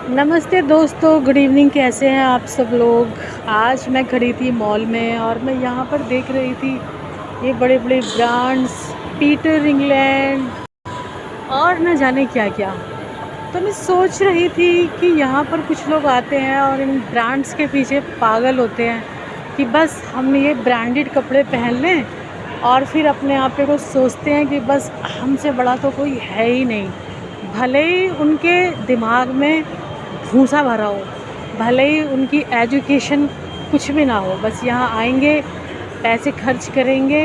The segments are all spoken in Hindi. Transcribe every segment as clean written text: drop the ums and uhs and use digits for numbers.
नमस्ते दोस्तों, गुड इवनिंग। कैसे हैं आप सब लोग। आज मैं खड़ी थी मॉल में और मैं यहाँ पर देख रही थी ये बड़े बड़े ब्रांड्स, पीटर इंग्लैंड और न जाने क्या क्या। तो मैं सोच रही थी कि यहाँ पर कुछ लोग आते हैं और इन ब्रांड्स के पीछे पागल होते हैं कि बस हम ये ब्रांडेड कपड़े पहन लें और फिर अपने आप पे को सोचते हैं कि बस हमसे बड़ा तो कोई है ही नहीं। भले ही उनके दिमाग में भूसा भरा हो, भले ही उनकी एजुकेशन कुछ भी ना हो, बस यहाँ आएंगे, पैसे खर्च करेंगे,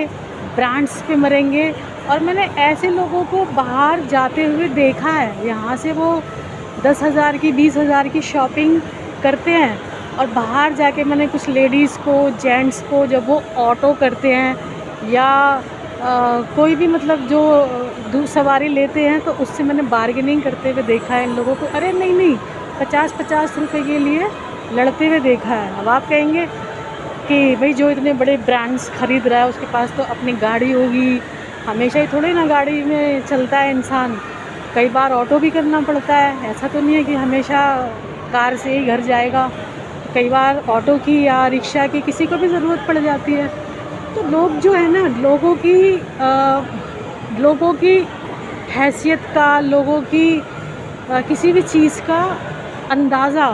ब्रांड्स पे मरेंगे। और मैंने ऐसे लोगों को बाहर जाते हुए देखा है। यहाँ से वो 10,000 की 20,000 की शॉपिंग करते हैं और बाहर जाके मैंने कुछ लेडीज़ को, जेंट्स को, जब वो ऑटो करते हैं या कोई भी मतलब जो सवारी लेते हैं तो उससे मैंने बार्गेनिंग करते हुए देखा है इन लोगों को। अरे नहीं नहीं, 50-50 रुपए के लिए लड़ते हुए देखा है। अब आप कहेंगे कि भाई जो इतने बड़े ब्रांड्स ख़रीद रहा है उसके पास तो अपनी गाड़ी होगी। हमेशा ही थोड़ी ना गाड़ी में चलता है इंसान, कई बार ऑटो भी करना पड़ता है। ऐसा तो नहीं है कि हमेशा कार से ही घर जाएगा, कई बार ऑटो की या रिक्शा की किसी को भी ज़रूरत पड़ जाती है। तो लोग जो है ना, लोगों की हैसियत का, लोगों की किसी भी चीज़ का अंदाज़ा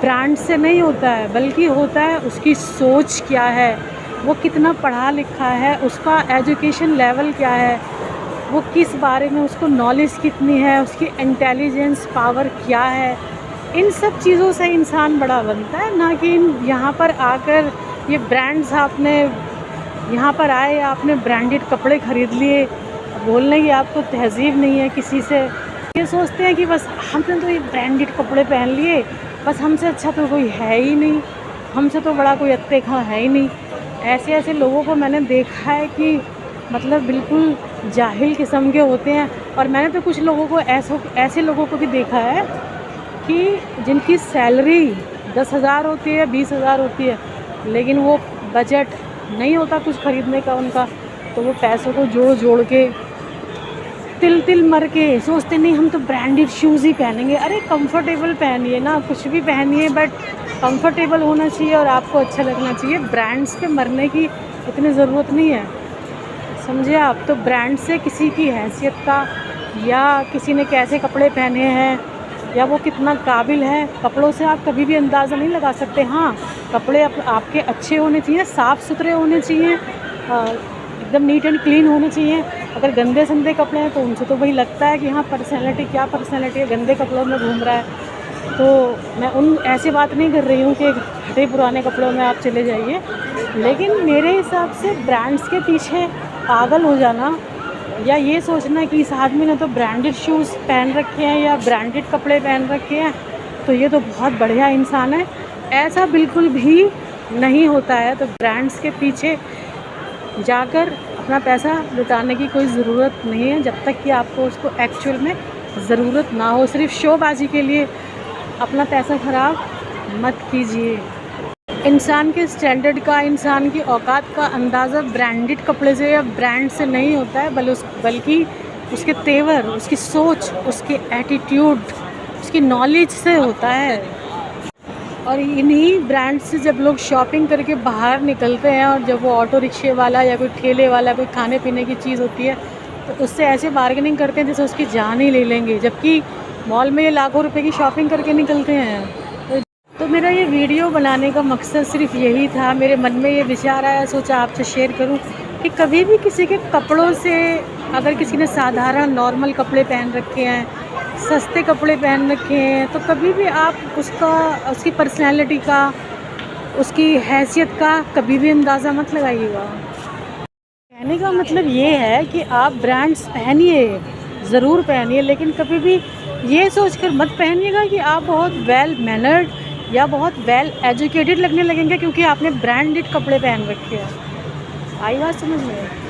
ब्रांड से नहीं होता है, बल्कि होता है उसकी सोच क्या है, वो कितना पढ़ा लिखा है, उसका एजुकेशन लेवल क्या है, वो किस बारे में उसको नॉलेज कितनी है, उसकी इंटेलिजेंस पावर क्या है। इन सब चीज़ों से इंसान बड़ा बनता है, ना कि यहाँ पर आकर ये ब्रांड्स आपने यहाँ पर आए, आपने ब्रांडेड कपड़े ख़रीद लिए, बोलने की आपको तहज़ीब नहीं है किसी से। ये सोचते हैं कि बस हमने तो ये ब्रांडेड कपड़े पहन लिए, बस हमसे अच्छा तो कोई है ही नहीं, हमसे तो बड़ा कोई अत्ते खां है ही नहीं। ऐसे ऐसे लोगों को मैंने देखा है कि मतलब बिल्कुल जाहिल किस्म के होते हैं। और मैंने तो कुछ लोगों को ऐसे लोगों को भी देखा है कि जिनकी सैलरी 10,000 होती है, 20,000 होती है, लेकिन वो बजट नहीं होता कुछ ख़रीदने का उनका, तो वो पैसों को जोड़ जोड़ के तिल तिल मर के सोचते नहीं हम तो ब्रांडेड शूज़ ही पहनेंगे। अरे कंफर्टेबल पहनिए ना, कुछ भी पहनिए, बट कंफर्टेबल होना चाहिए और आपको अच्छा लगना चाहिए। ब्रांड्स पे मरने की इतनी ज़रूरत नहीं है, समझे आप। तो ब्रांड से किसी की हैसियत का या किसी ने कैसे कपड़े पहने हैं या वो कितना काबिल है, कपड़ों से आप कभी भी अंदाज़ा नहीं लगा सकते। हाँ, कपड़े आपके अच्छे होने चाहिए, साफ़ सुथरे होने चाहिए, एकदम नीट एंड क्लीन होने चाहिए। अगर गंदे संदे कपड़े हैं तो उनसे तो वही लगता है कि हाँ पर्सनैलिटी, क्या पर्सनैलिटी है, गंदे कपड़ों में घूम रहा है। तो मैं ऐसी बात नहीं कर रही हूँ कि हटे पुराने कपड़ों में आप चले जाइए, लेकिन मेरे हिसाब से ब्रांड्स के पीछे पागल हो जाना या ये सोचना कि इस आदमी ने तो ब्रांडेड शूज़ पहन रखे हैं या ब्रांडेड कपड़े पहन रखे हैं तो ये तो बहुत बढ़िया इंसान है, ऐसा बिल्कुल भी नहीं होता है। तो ब्रांड्स के पीछे जाकर अपना पैसा लुटाने की कोई ज़रूरत नहीं है, जब तक कि आपको उसको एक्चुअल में ज़रूरत ना हो। सिर्फ शोबाजी के लिए अपना पैसा ख़राब मत कीजिए। इंसान के स्टैंडर्ड का, इंसान की औकात का अंदाज़ा ब्रांडेड कपड़े से या ब्रांड से नहीं होता है, बल्कि उसके तेवर, उसकी सोच, उसके एटीट्यूड, उसकी नॉलेज से होता है। और इन्हीं ब्रांड से जब लोग शॉपिंग करके बाहर निकलते हैं और जब वो ऑटो रिक्शे वाला या कोई ठेले वाला कोई खाने पीने की चीज़ होती है तो उससे ऐसे बार्गेनिंग करते हैं जैसे उसकी जान ही ले लेंगे, जबकि मॉल में ये लाखों रुपए की शॉपिंग करके निकलते हैं। तो मेरा ये वीडियो बनाने का मकसद सिर्फ यही था, मेरे मन में ये विचार आया, सोचा आपसे शेयर करूं कि कभी भी किसी के कपड़ों से, अगर किसी ने साधारण नॉर्मल कपड़े पहन रखे हैं, सस्ते कपड़े पहन रखे हैं, तो कभी भी आप उसकी पर्सनैलिटी का, उसकी हैसियत का कभी भी अंदाज़ा मत लगाइएगा। कहने का मतलब ये है कि आप ब्रांड्स पहनिए, ज़रूर पहनिए, लेकिन कभी भी ये सोचकर मत पहनिएगा कि आप बहुत वेल मैनर्ड या बहुत वेल एजुकेटेड लगने लगेंगे क्योंकि आपने ब्रांडेड कपड़े पहन रखे हैं। आई बात समझ में?